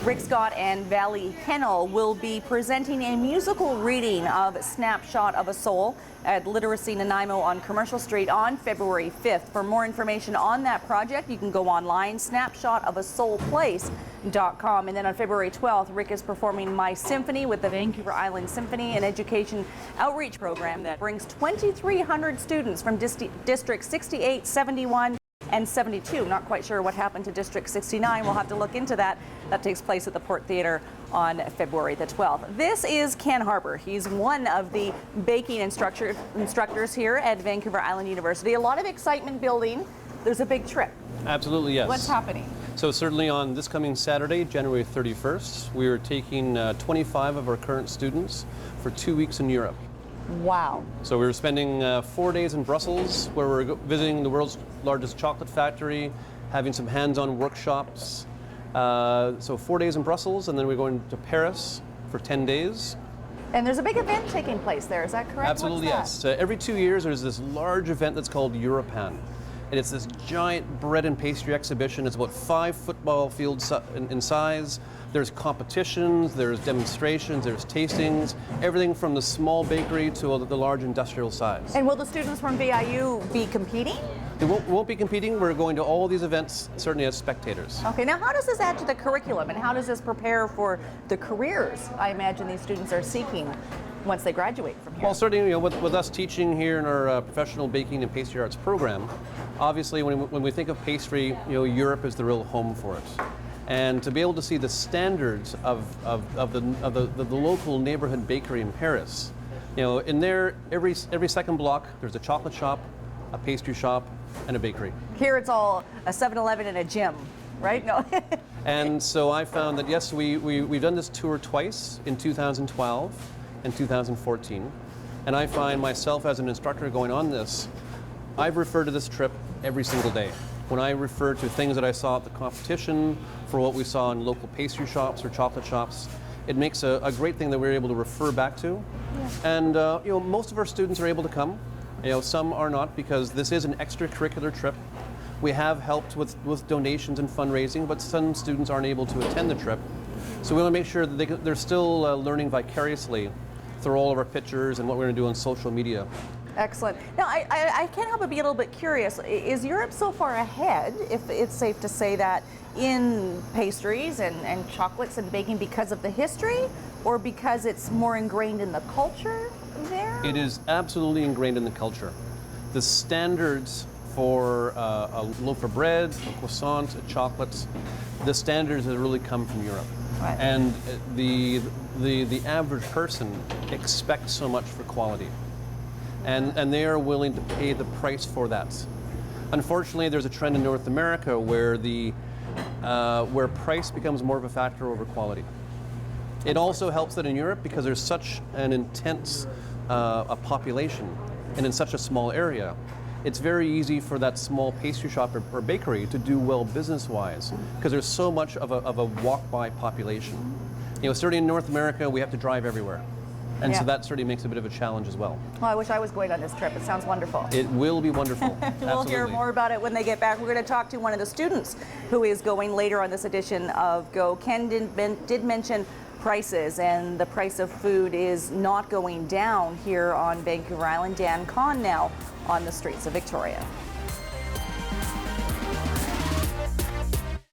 Rick Scott and Valley Kennel will be presenting a musical reading of Snapshot of a Soul at Literacy Nanaimo on Commercial Street on February 5th. For more information on that project, you can go online, snapshotofasoulplace.com. And then on February 12th, Rick is performing My Symphony with the Vancouver Island Symphony, an education outreach program that brings 2,300 students from District 68, 71, and 72. Not quite sure what happened to District 69. We'll have to look into that. That takes place at the Port Theatre on February the 12th. This is Ken Harper. He's one of the baking instructors here at Vancouver Island University. A lot of excitement building. There's a big trip. Absolutely, yes. What's happening? So certainly on this coming Saturday, January 31st, we are taking 25 of our current students for 2 weeks in Europe. Wow. So we were spending 4 days in Brussels, where we're visiting the world's largest chocolate factory, having some hands-on workshops. So 4 days in Brussels, and then we're going to Paris for 10 days. And there's a big event taking place there, is that correct? Absolutely, yes. Every 2 years there's this large event that's called Europain. And it's this giant bread and pastry exhibition. It's about 5 football fields in size. There's competitions, there's demonstrations, there's tastings, everything from the small bakery to the large industrial size. And will the students from VIU be competing? They won't be competing. We're going to all these events, certainly as spectators. Okay, now how does this add to the curriculum, and how does this prepare for the careers I imagine these students are seeking once they graduate from here? Well, certainly, with us teaching here in our Professional Baking and Pastry Arts program, obviously when we think of pastry, Europe is the real home for it. And to be able to see the standards of the local neighborhood bakery in Paris, in there, every second block, there's a chocolate shop, a pastry shop, and a bakery. Here it's all a 7-Eleven and a gym, right? No. And so I found that, yes, we've done this tour twice, in 2012 and 2014. And I find myself as an instructor going on this, I've referred to this trip every single day. When I refer to things that I saw at the competition, for what we saw in local pastry shops or chocolate shops, it makes a great thing that we're able to refer back to. Yeah. And most of our students are able to come. Some are not, because this is an extracurricular trip. We have helped with donations and fundraising, but some students aren't able to attend the trip. So we want to make sure that they're still learning vicariously through all of our pictures and what we're going to do on social media. Excellent. Now, I can't help but be a little bit curious. Is Europe so far ahead, if it's safe to say that, in pastries and chocolates and baking because of the history, or because it's more ingrained in the culture there? It is absolutely ingrained in the culture. The standards for a loaf of bread, a croissant, a chocolate, the standards have really come from Europe. Right. And the average person expects so much for quality. And they are willing to pay the price for that. Unfortunately, there's a trend in North America where where price becomes more of a factor over quality. It also helps that in Europe, because there's such an intense a population and in such a small area, it's very easy for that small pastry shop or bakery to do well business-wise, because there's so much of a walk-by population. Certainly in North America, we have to drive everywhere. And so that certainly makes a bit of a challenge as well. Well, I wish I was going on this trip. It sounds wonderful. It will be wonderful. We'll hear more about it when they get back. We're going to talk to one of the students who is going later on this edition of Go. Ken did mention prices, and the price of food is not going down here on Vancouver Island. Dan Kahn now on the streets of Victoria.